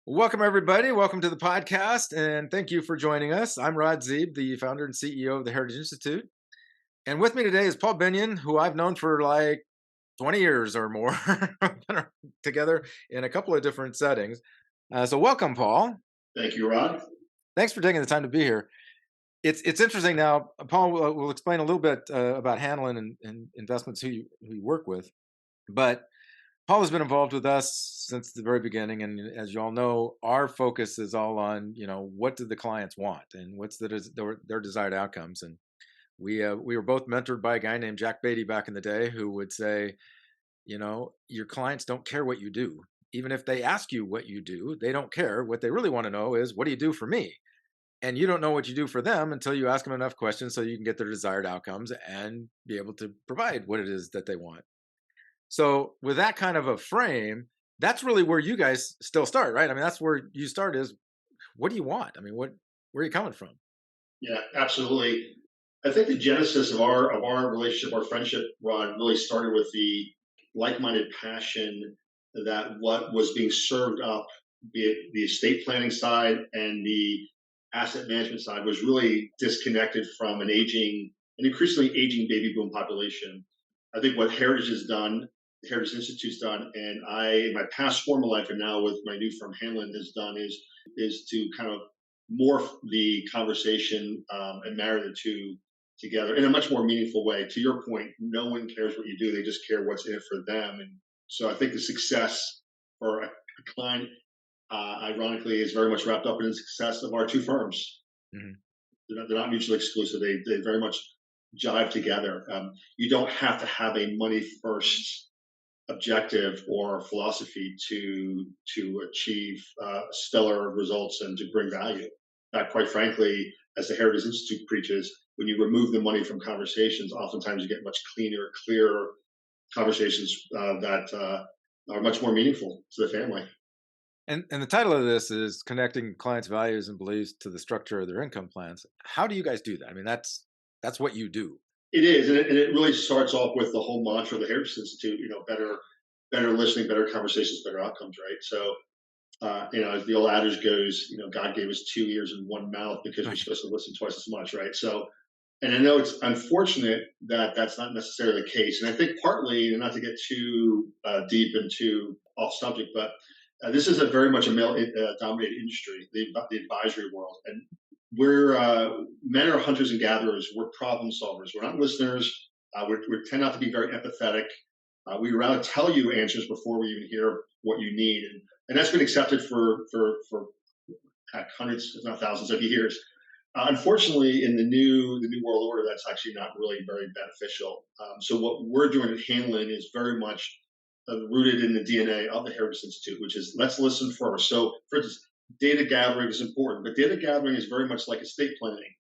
Welcome, everybody. Welcome to the podcast, and thank you for joining us. I'm Rod Zeeb, the founder and CEO of the Heritage Institute. And with me today is Paul Binnion, who I've known for like 20 years or more, Been together in a couple of different settings. So welcome, Paul. Thank you, Rod. Thanks for taking the time to be here. It's interesting now. Paul will explain a little bit about Hanlon and investments who you work with, but Paul has been involved with us since the very beginning, and as you all know, our focus is all on what do the clients want and what's their desired outcomes. And we were both mentored by a guy named Jack Beatty back in the day, who would say, your clients don't care what you do. Even if they ask you what you do, they don't care. What they really want to know is, what do you do for me? And you don't know what you do for them until you ask them enough questions so you can get their desired outcomes and be able to provide what it is that they want. So with that kind of a frame, that's really where you guys still start, right? I mean, that's where you start is, what do you want? I mean, where are you coming from? Yeah, absolutely. I think the genesis of our relationship, our friendship, Rod, really started with the like-minded passion that what was being served up, be it the estate planning side and the asset management side, was really disconnected from an increasingly aging baby boom population. I think what Heritage has done, the Heritage Institute's done, and I, in my past former life, and now with my new firm Hanlon, has done is to kind of morph the conversation and marry the two together in a much more meaningful way. To your point, no one cares what you do; they just care what's in it for them. And so, I think the success for a client, ironically, is very much wrapped up in the success of our two firms. Mhm. They're not mutually exclusive. They very much jive together. You don't have to have a money first objective or philosophy to achieve stellar results and to bring value. In fact, quite frankly, as the Heritage Institute preaches, when you remove the money from conversations, oftentimes you get much cleaner, clearer conversations that are much more meaningful to the family. And the title of this is connecting clients' values and beliefs to the structure of their income plans. How do you guys do that? I mean, that's what you do. It is, and it really starts off with the whole mantra of the Heritage Institute. Better listening, better conversations, better outcomes. Right. So as the old adage goes, God gave us two ears and one mouth because we're Right. supposed to listen twice as much, right? So, and I know it's unfortunate that that's not necessarily the case. And I think partly, and not to get too deep and too off subject, but this is a very much a male-dominated industry, the advisory world, and we're men are hunters and gatherers. We're problem solvers. We're not listeners. We tend not to be very empathetic. We rather tell you answers before we even hear what you need, and that's been accepted for hundreds, if not thousands, of years. Unfortunately, in the new world order, that's actually not really very beneficial. So what we're doing at Hanlon is very much rooted in the DNA of the Heritage Institute, which is let's listen first. So, for instance, data gathering is important, but data gathering is very much like estate planning.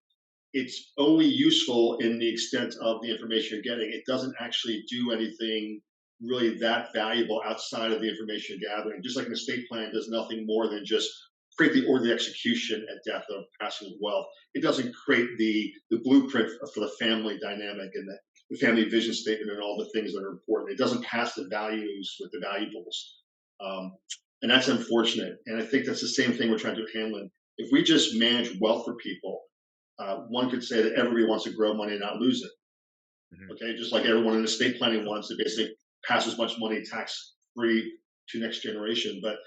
It's only useful in the extent of the information you're getting. It doesn't actually do anything really that valuable outside of the information you're gathering. Just like an estate plan does nothing more than just create the orderly execution at death of passing of wealth. It doesn't create the blueprint for the family dynamic and the family vision statement and all the things that are important. It doesn't pass the values with the valuables. Um, and that's unfortunate. And I think that's the same thing we're trying to do at Hanlon. If we just manage wealth for people, one could say that everybody wants to grow money and not lose it. Mhm. Okay, just like everyone in estate planning wants to basically pass as much money tax free to next generation, but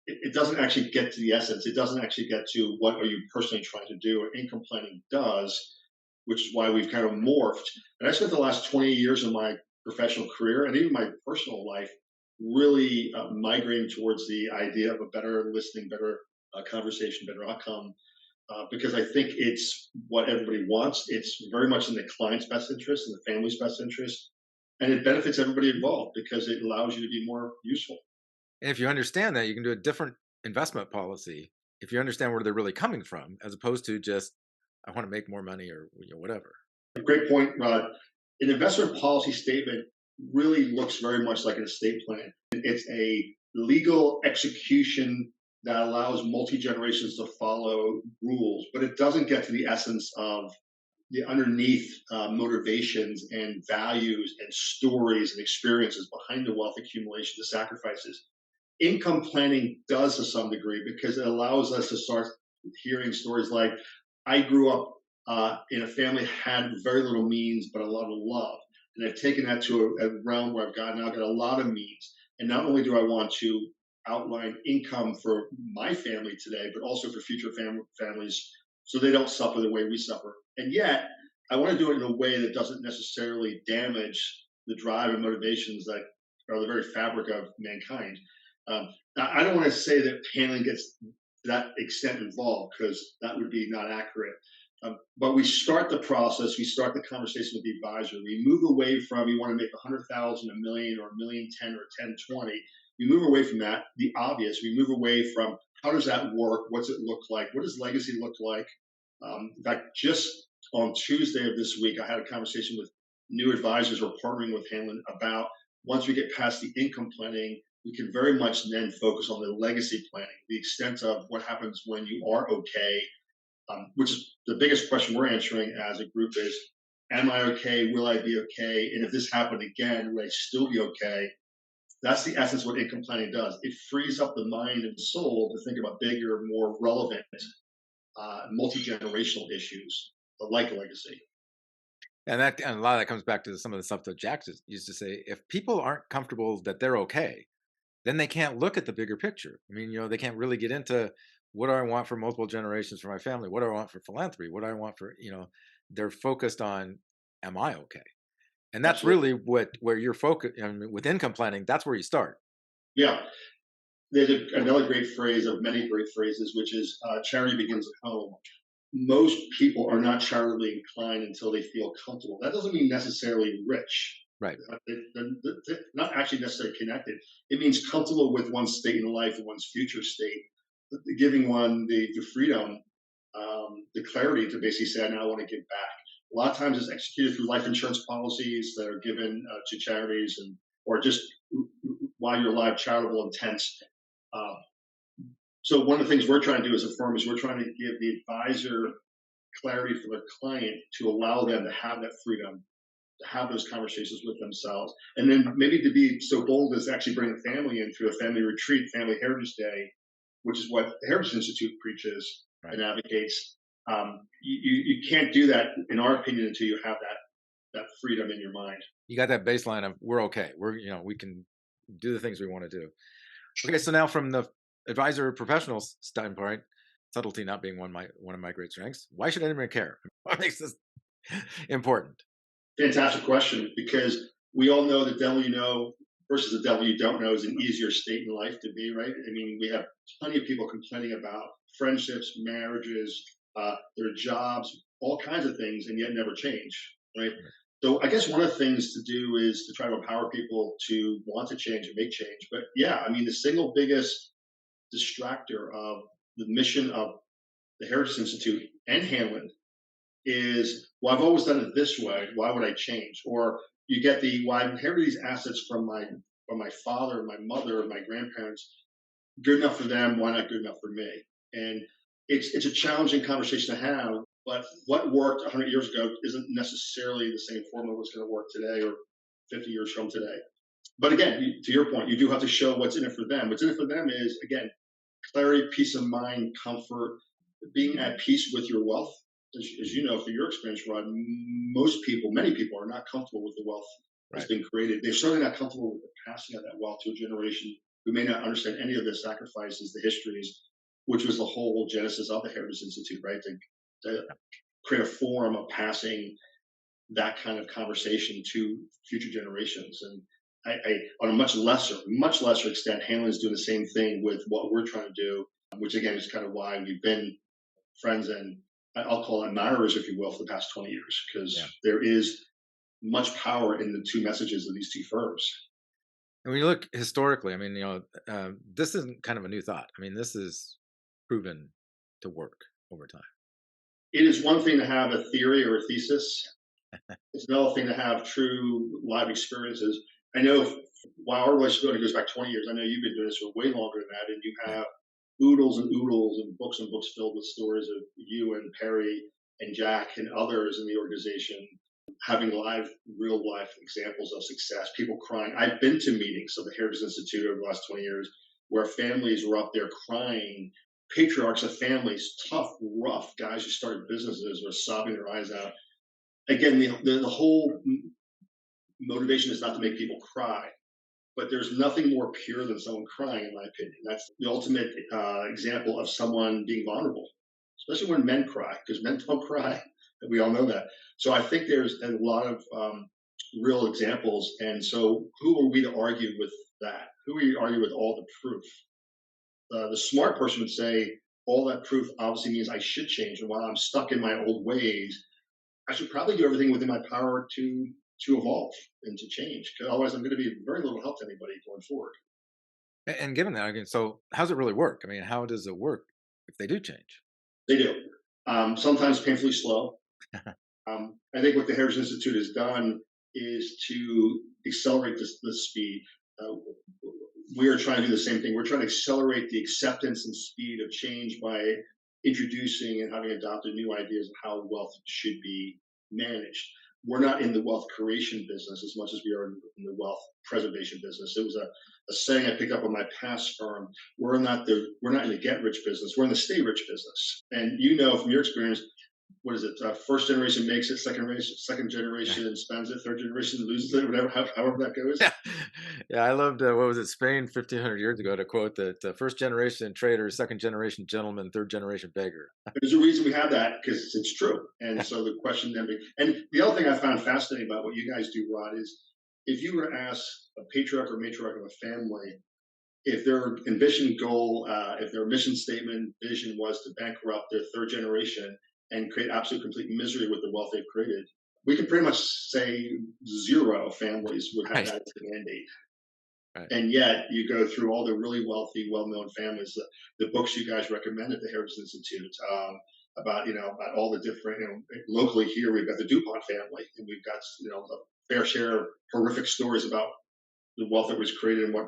it doesn't actually get to the essence. It doesn't actually get to what are you personally trying to do. Or income planning does, which is why we've kind of morphed. And I spent the last 20 years of my professional career and even my personal life really migrating towards the idea of a better listening, better conversation, better outcome, because I think it's what everybody wants. It's very much in the client's best interest and the family's best interest. And it benefits everybody involved because it allows you to be more useful. And if you understand that, you can do a different investment policy if you understand where they're really coming from, as opposed to just, I want to make more money or whatever. Great point, Rod. An investment policy statement really looks very much like an estate plan. It's a legal execution that allows multi generations to follow rules, but it doesn't get to the essence of the underneath motivations and values and stories and experiences behind the wealth accumulation, the sacrifices. income planning does to some degree because it allows us to start hearing stories like, I grew up in a family that had very little means but a lot of love, and I've taken that to a realm where now got a lot of means, and not only do I want to outline income for my family today, but also for future families, so they don't suffer the way we suffer. And yet, I want to do it in a way that doesn't necessarily damage the drive and motivations that are the very fabric of mankind. I don't want to say that Hanlon gets to that extent involved because that would be not accurate. But we start the process, we start the conversation with the advisor. We move away from you want to make 100,000, a million, or a million 10 or 10, 20. We move away from that, the obvious. We move away from how does that work? What's it look like? What does legacy look like? In fact, just on Tuesday of this week, I had a conversation with new advisors who are partnering with Hanlon about once we get past the income planning, we can very much then focus on the legacy planning, the extent of what happens when you are okay, which is the biggest question we're answering as a group is, am I okay? Will I be okay? And if this happened again, will I still be okay? That's the essence of what income planning does. It frees up the mind and soul to think about bigger, more relevant, multi-generational issues like legacy. And a lot of that comes back to some of the stuff that Jack used to say. If people aren't comfortable that they're okay, then they can't look at the bigger picture. I mean, they can't really get into what do I want for multiple generations for my family? What do I want for philanthropy? What do I want for, they're focused on, am I okay? And that's Absolutely. really where you're focused. I mean, with income planning, that's where you start. Yeah. There's another great phrase of many great phrases, which is charity begins at home. Most people are not charitably inclined until they feel comfortable. That doesn't mean necessarily rich. Right. They're not actually necessarily connected. It means comfortable with one's state in life and one's future state, giving one the freedom, the clarity to basically say, now I want to give back. A lot of times it's executed through life insurance policies that are given to charities or just while you're alive, charitable intents. So one of the things we're trying to do as a firm is we're trying to give the advisor clarity for their client to allow them to have that freedom, to have those conversations with themselves, and then maybe to be so bold as to actually bring a family in through a family retreat, Family Heritage Day, which is what the Heritage Institute preaches and advocates. You can't do that, in our opinion, until you have that freedom in your mind. You got that baseline of we're okay. We can do the things we want to do. Okay, so now from the advisor professional standpoint, subtlety not being one of my great strengths, why should anyone care? What makes this important? Fantastic question, because we all know the devil you know versus the devil you don't know is an easier state in life to be, right? I mean, we have plenty of people complaining about friendships, marriages, their jobs, all kinds of things, and yet never change, right? So I guess one of the things to do is to try to empower people to want to change and make change. But yeah, I mean, the single biggest distractor of the mission of the Heritage Institute and Hanlon is, well, I've always done it this way. Why would I change? Or you get well, I inherited these assets from my father, my mother, and my grandparents. Good enough for them. Why not good enough for me? And it's a challenging conversation to have. But what worked 100 years ago isn't necessarily the same formula that's going to work today or 50 years from today. But again, to your point, you do have to show what's in it for them. What's in it for them is, again, clarity, peace of mind, comfort, being at peace with your wealth. As you know, through your experience, Rod, many people are not comfortable with the wealth that's been created. They're certainly not comfortable with the passing of that wealth to a generation who may not understand any of the sacrifices, the histories, which was the whole genesis of the Heritage Institute, right? To create a forum of passing that kind of conversation to future generations. And I on a much lesser extent, Hanlon's doing the same thing with what we're trying to do, which again is kind of why we've been friends and I'll call admirers, if you will, for the past 20 years, because there is much power in the two messages of these two firms. And when you look historically, I mean, this isn't kind of a new thought. I mean, this is proven to work over time. It is one thing to have a theory or a thesis. It's another thing to have true live experiences. I know while our relationship goes back 20 years, I know you've been doing this for way longer than that, and you have oodles and books filled with stories of you and Perry and Jack and others in the organization having real life examples of success, people crying. I've been to meetings of the Heritage Institute over the last 20 years where families were up there crying. Patriarchs of families, tough, rough guys who started businesses were sobbing their eyes out. Again, the whole motivation is not to make people cry, but there's nothing more pure than someone crying, in my opinion. That's the ultimate example of someone being vulnerable, especially when men cry, because men don't cry. And we all know that. So I think there's a lot of real examples. And so who are we to argue with that? Who are you to argue with all the proof? The smart person would say, all that proof obviously means I should change. And while I'm stuck in my old ways, I should probably do everything within my power to evolve and to change. Because otherwise, I'm going to be of very little help to anybody going forward. And given that, again, so how does it really work? I mean, how does it work if they do change? They do. Sometimes painfully slow. I think what the Heritage Institute has done is to accelerate the speed. Uh, we are trying to do the same thing. We're trying to accelerate the acceptance and speed of change by introducing and having adopted new ideas of how wealth should be managed. We're not in the wealth creation business as much as we are in the wealth preservation business. It was a saying I picked up on my past firm. We're not in the get rich business. We're in the stay rich business. And you know from your experience, what is it? First generation makes it, second generation spends it, third generation loses it, whatever, however that goes. Yeah, yeah. I loved what was it, Spain 1,500 years ago to quote that first generation trader, second generation gentleman, third generation beggar. There's a reason we have that because it's true. And so the question then, and the other thing I found fascinating about what you guys do, Rod, is if you were asked a patriarch or matriarch of a family if their ambition goal, if their mission statement vision was to bankrupt their third generation and create absolute complete misery with the wealth they've created, we can pretty much say zero families would have Right, that as a mandate. right. And yet you go through all the really wealthy, well-known families, the books you guys recommend at the Heritage Institute, about, about all the different, locally here, we've got the DuPont family, and we've got, a fair share of horrific stories about the wealth that was created and what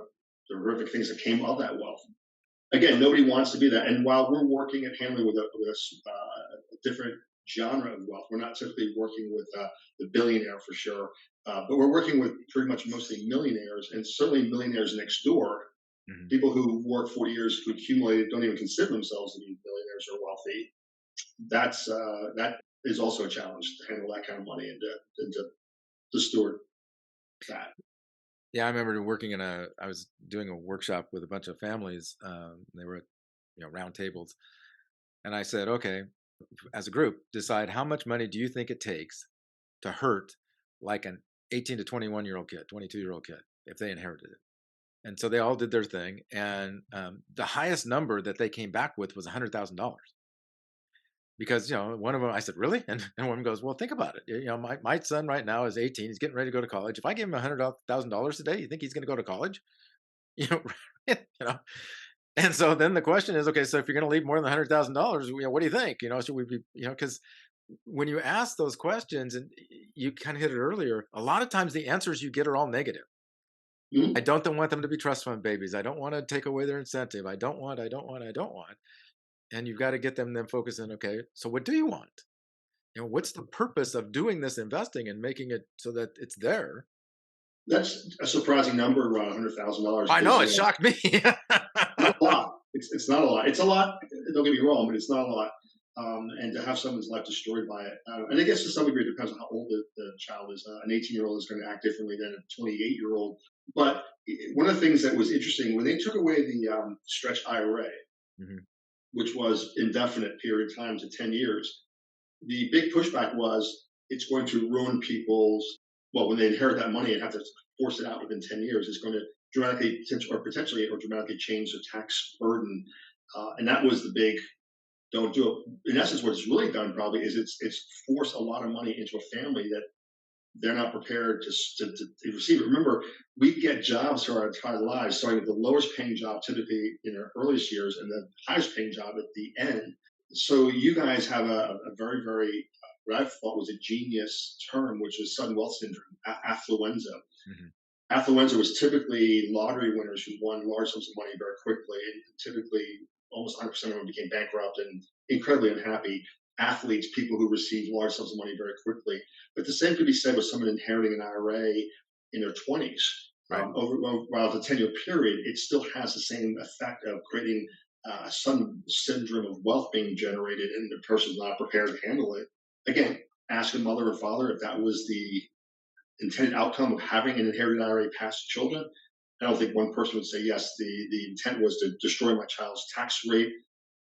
the horrific things that came of that wealth. Again, nobody wants to be that. And while we're working at Hanlon with a different genre of wealth, we're not typically working with the billionaire for sure, but we're working with pretty much mostly millionaires and certainly millionaires next door. Mhm. People who work 40 years, who accumulated, don't even consider themselves to be billionaires or wealthy. That is also a challenge to handle that kind of money and to steward that. Yeah, I remember working I was doing a workshop with a bunch of families. They were at, round tables. And I said, okay, as a group, decide how much money do you think it takes to hurt like an 18 to 21-year-old kid, 22-year-old kid, if they inherited it. And so they all did their thing. And the highest number that they came back with was $100,000. Because, one of them, I said, really? And one goes, well, think about it. My son right now is 18. He's getting ready to go to college. If I give him $100,000 today, you think he's going to go to college? You know, you know. And so then the question is, okay, so if you're going to leave more than $100,000, what do you think? Should we be, because when you ask those questions, and you kind of hit it earlier, a lot of times the answers you get are all negative. I Mhm. don't want them to be trust fund babies. I don't want to take away their incentive. I don't want. And you've got to get them then focusing. Okay, so what do you want? What's the purpose of doing this investing and making it so that it's there? That's a surprising number, around $100,000, I know because it shocked me. not a lot. It's not a lot. It's a lot. Don't get me wrong, but it's not a lot. And to have someone's life destroyed by it, and I guess to some degree it depends on how old the child is. An 18-year-old is going to act differently than a 28-year-old. But one of the things that was interesting when they took away the stretch IRA, Mhm. which was indefinite period of time to 10 years, the big pushback was it's going to ruin people's, well, when they inherit that money and have to force it out within 10 years, it's going to dramatically or potentially or dramatically change the tax burden. And that was the big don't do it. In essence, what it's really done probably is it's forced a lot of money into a family that they're not prepared to receive it. Remember, we get jobs for our entire lives, starting with the lowest paying job typically in our earliest years and the highest paying job at the end. So you guys have a very, very, what I thought was a genius term, which is sudden wealth syndrome, affluenza. Mhm. Affluenza was typically lottery winners who won large sums of money very quickly. And typically, almost 100% of them became bankrupt and incredibly unhappy. Athletes, people who received large sums of money very quickly. But the same could be said with someone inheriting an IRA in their 20s. Right. While it's a 10-year period, it still has the same effect of creating some syndrome of wealth being generated, and the person's not prepared to handle it. Again, ask a mother or father if that was the intended outcome of having an inherited IRA passed to children. I don't think one person would say yes. The intent was to destroy my child's tax rate,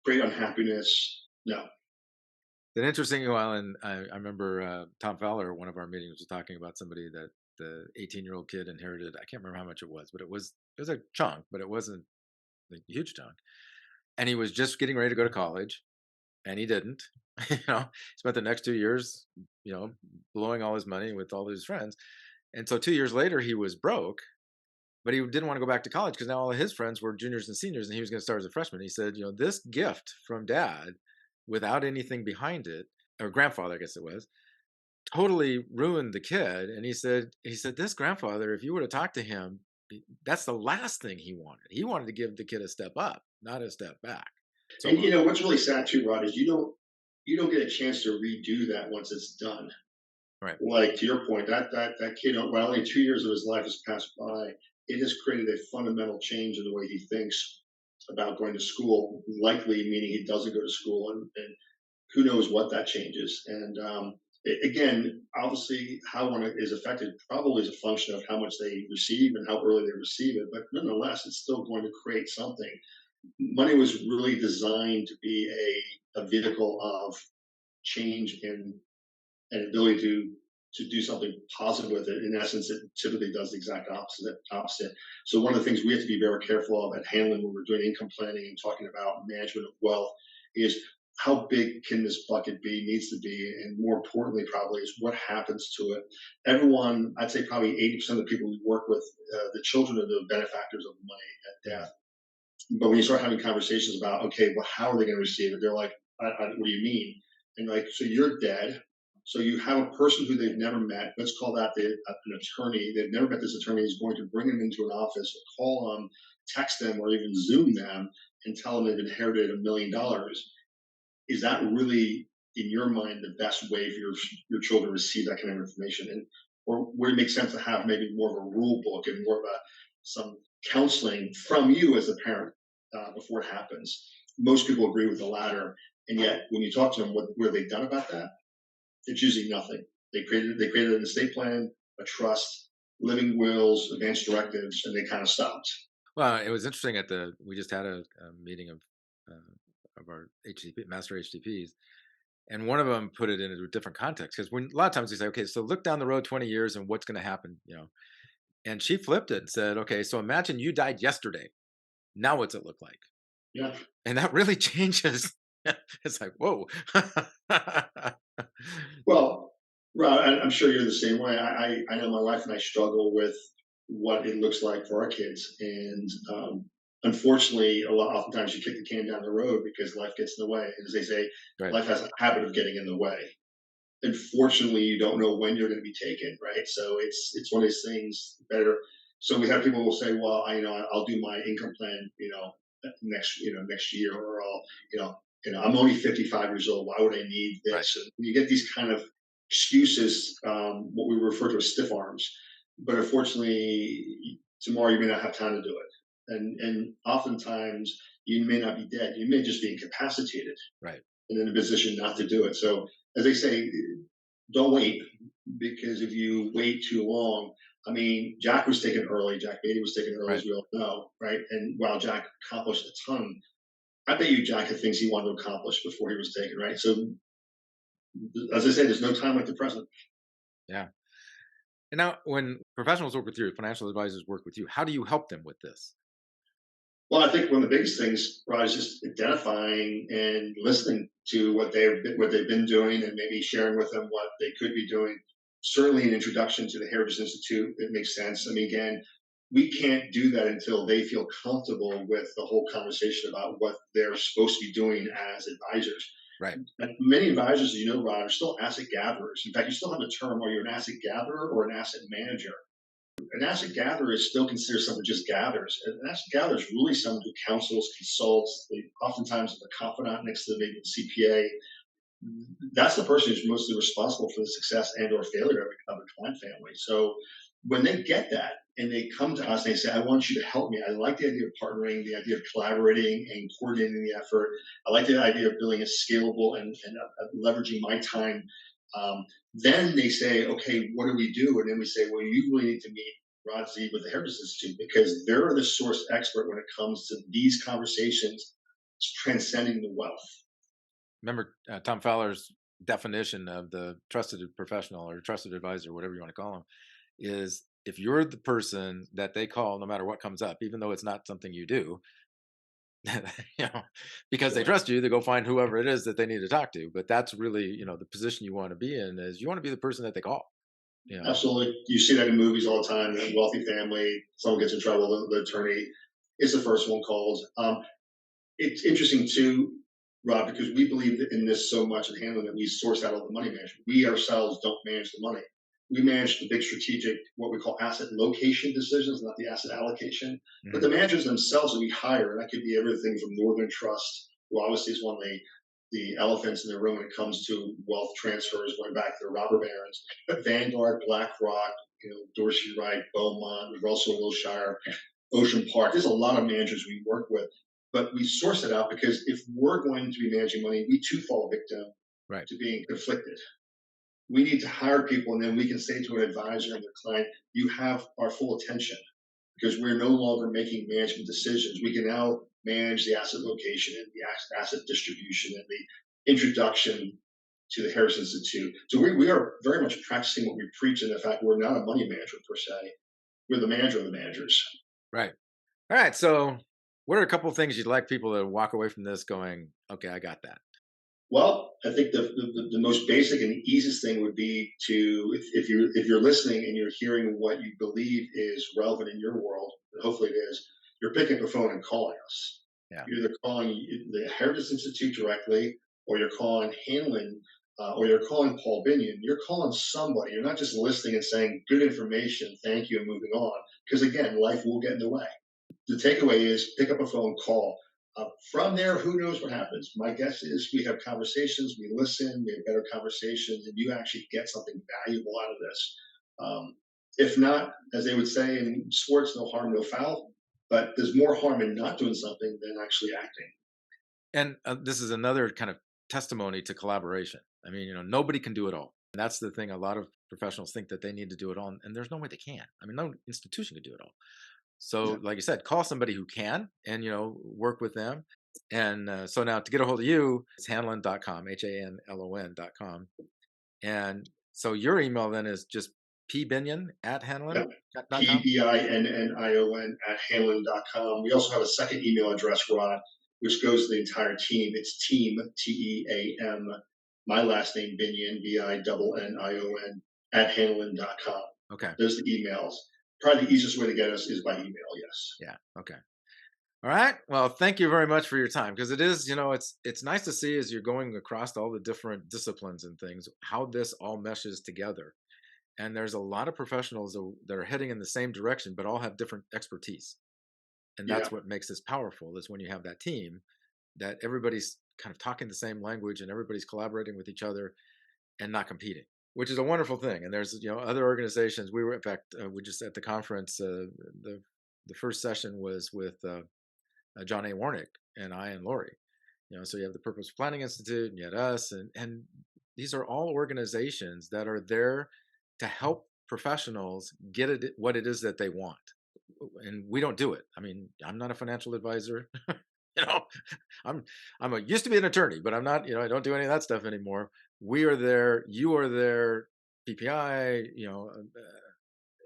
create unhappiness. No. An interesting while, and I remember Tom Fowler at one of our meetings was talking about somebody that the 18-year-old kid inherited. I can't remember how much it was, but it was a chunk, but it wasn't a huge chunk. And he was just getting ready to go to college, and he didn't. Spent the next 2 years, blowing all his money with all his friends. And so 2 years later, he was broke, but he didn't want to go back to college because now all of his friends were juniors and seniors, and he was going to start as a freshman. He said, this gift from dad, without anything behind it, or grandfather, I guess it was, totally ruined the kid. And he said, this grandfather, if you would have talked to him, that's the last thing he wanted. He wanted to give the kid a step up, not a step back. So, And what's really sad too, Rod, is you don't get a chance to redo that once it's done. right, Like to your point, that kid, while only 2 years of his life has passed by, it has created a fundamental change in the way he thinks about going to school. Likely meaning he doesn't go to school, and who knows what that changes. And again, obviously, how one is affected probably is a function of how much they receive and how early they receive it. But nonetheless, it's still going to create something. Money was really designed to be a vehicle of change and ability to do something positive with it. In essence, it typically does the exact opposite. So one of the things we have to be very careful of at Hanlon when we're doing income planning and talking about management of wealth is how big can this bucket be, needs to be, and more importantly, probably is what happens to it. Everyone, I'd say probably 80% of the people we work with, the children are the benefactors of the money at death. But when you start having conversations about, okay, well, how are they going to receive it? They're like, what do you mean? And like, so you're dead. So you have a person who they've never met. Let's call that an attorney. They've never met this attorney. Is going to bring them into an office, call them, text them, or even Zoom them, and tell them they've inherited $1 million. Is that really, in your mind, the best way for your children to receive that kind of information? And or would it make sense to have maybe more of a rule book and more of some counseling from you as a parent before it happens? Most people agree with the latter, and yet when you talk to them, what have they done about that? It's usually nothing. They created an estate plan, a trust, living wills, advanced directives, and they kind of stopped. well, it was interesting we just had a meeting of our HTP master HTPs, and one of them put it in a different context because when a lot of times we say, okay, so look down the road 20 years and what's going to happen, and she flipped it and said, okay, so imagine you died yesterday. Now what's it look like? Yeah. And that really changes. It's like, whoa. Well, Rod, I'm sure you're the same way. I know my wife and I struggle with what it looks like for our kids, and unfortunately, oftentimes you kick the can down the road because life gets in the way. And as they say, Right. life has a habit of getting in the way. Unfortunately, you don't know when you're going to be taken, right? So it's one of those things. Better. So we have people who will say, well, I'll do my income plan, next year, or I'm only 55 years old. Why would I need Right. this? And you get these kind of excuses, what we refer to as stiff arms. But unfortunately, tomorrow you may not have time to do it, and oftentimes you may not be dead. You may just be incapacitated Right. and in a position not to do it. So, as they say, don't wait, because if you wait too long, I mean, Jack was taken early. Jack Beatty was taken early, Right. as we all know, right? And while Jack accomplished a ton, I bet you Jack had things he wanted to accomplish before he was taken, right? So, as I say, there's no time like the present. Yeah. And now, when professionals work with you, financial advisors work with you, how do you help them with this? Well, I think one of the biggest things, Rod, is just identifying and listening to what they've been doing, and maybe sharing with them what they could be doing. Certainly, an introduction to the Heritage Institute, it makes sense. I mean, again, we can't do that until they feel comfortable with the whole conversation about what they're supposed to be doing as advisors. Right. And many advisors, as you know, Rod, are still asset gatherers. In fact, you still have the term, are you an asset gatherer or an asset manager? An asset gatherer is still considered someone who just gathers. An asset gatherer is really someone who counsels, consults. They oftentimes have a confidant next to them, maybe a CPA. That's the person who's mostly responsible for the success and or failure of a client family. So when they get that and they come to us and they say, I want you to help me. I like the idea of partnering, the idea of collaborating and coordinating the effort. I like the idea of building a scalable and leveraging my time. Um, then they say, okay, what do we do? And then we say, well, you really need to meet Rod Z with the Heritage Institute because they're the source expert when it comes to these conversations transcending the wealth. Remember Tom Fowler's definition of the trusted professional or trusted advisor, whatever you want to call him, is if you're the person that they call no matter what comes up, even though it's not something you do, you know, because they Sure. trust you, they go find whoever it is that they need to talk to. But that's really, the position you want to be in is you want to be the person that they call. You know, Absolutely. You see that in movies all the time. A wealthy family, someone gets in trouble, the attorney is the first one called. It's interesting too, Rob, because we believe in this so much at Hanlon that we source out all the money management. We ourselves don't manage the money. We manage the big strategic, what we call asset location decisions, not the asset allocation. But the mhm, managers themselves that we hire, and that could be everything from Northern Trust, who obviously is one of the elephants in the room when it comes to wealth transfers, going back to the robber barons, but Vanguard, BlackRock, Dorsey Wright, Beaumont, Russell Wilshire, Ocean Park. There's a lot of managers we work with, but we source it out because if we're going to be managing money, we too fall victim right. to being conflicted. We need to hire people, and then we can say to an advisor and their client, "You have our full attention," because we're no longer making management decisions. We can now manage the asset location and the asset distribution and the introduction to the Harris Institute. So we are very much practicing what we preach. And the fact we're not a money manager per se, we're the manager of the managers. Right. All right. So, what are a couple of things you'd like people to walk away from this going, okay, I got that? Well, I think the most basic and easiest thing would be to if you're listening and you're hearing what you believe is relevant in your world, and hopefully it is, you're picking up the phone and calling us. Yeah. You're either calling the Heritage Institute directly, or you're calling Hanlon, or you're calling Paul Binnion. You're calling somebody. You're not just listening and saying good information, thank you, and moving on. Because again, life will get in the way. The takeaway is pick up a phone, call. From there, who knows what happens? My guess is we have conversations, we listen, we have better conversations, and you actually get something valuable out of this. Um, if not, as they would say in sports, no harm, no foul. But there's more harm in not doing something than actually acting. And this is another kind of testimony to collaboration. I mean, nobody can do it all. And that's the thing. A lot of professionals think that they need to do it all, and there's no way they can. I mean, no institution can do it all. So, Yeah. like you said, call somebody who can and, work with them. And so now to get a hold of you, it's hanlon.com, HANLON.com. And so your email then is just pbinion at Yep. hanlon.com. PBINNION at Hanlon.com. We also have a second email address, Rod, which goes to the entire team. It's team, TEAM, my last name, Binnion, BINNION, at Hanlon.com. Okay. Those are the emails. Probably the easiest way to get us is by email, yes. Yeah. Okay. All right. Well, thank you very much for your time because it is, it's nice to see as you're going across all the different disciplines and things how this all meshes together. And there's a lot of professionals that are heading in the same direction, but all have different expertise. And Yeah. that's what makes this powerful is when you have that team that everybody's kind of talking the same language and everybody's collaborating with each other and not competing, which is a wonderful thing. And there's, other organizations. We were, in fact, we just at the conference, the first session was with John A. Warnick and I and Lori. So you have the Purpose Planning Institute and you had us, and these are all organizations that are there to help professionals get it what it is that they want. And we don't do it. I mean, I'm not a financial advisor. you know, used to be an attorney, but I'm not. I don't do any of that stuff anymore. We are there. You are there. PPI.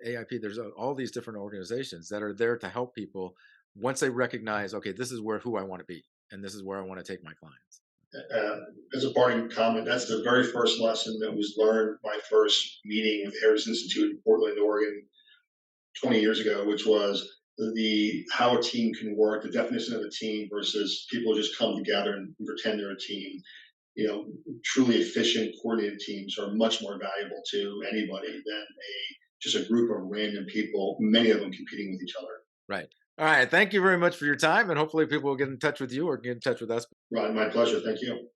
AIP. There's all these different organizations that are there to help people once they recognize, okay, this is who I want to be, and this is where I want to take my clients. Uh, as a parting comment, that's the very first lesson that was learned my first meeting with Harris Institute in Portland, Oregon, 20 years ago, which was the how a team can work, the definition of a team versus people just come together and pretend they're a team. Truly efficient, coordinated teams are much more valuable to anybody than just a group of random people, many of them competing with each other. Right. All right. Thank you very much for your time, and hopefully people will get in touch with you or get in touch with us. Right, my pleasure. Thank you.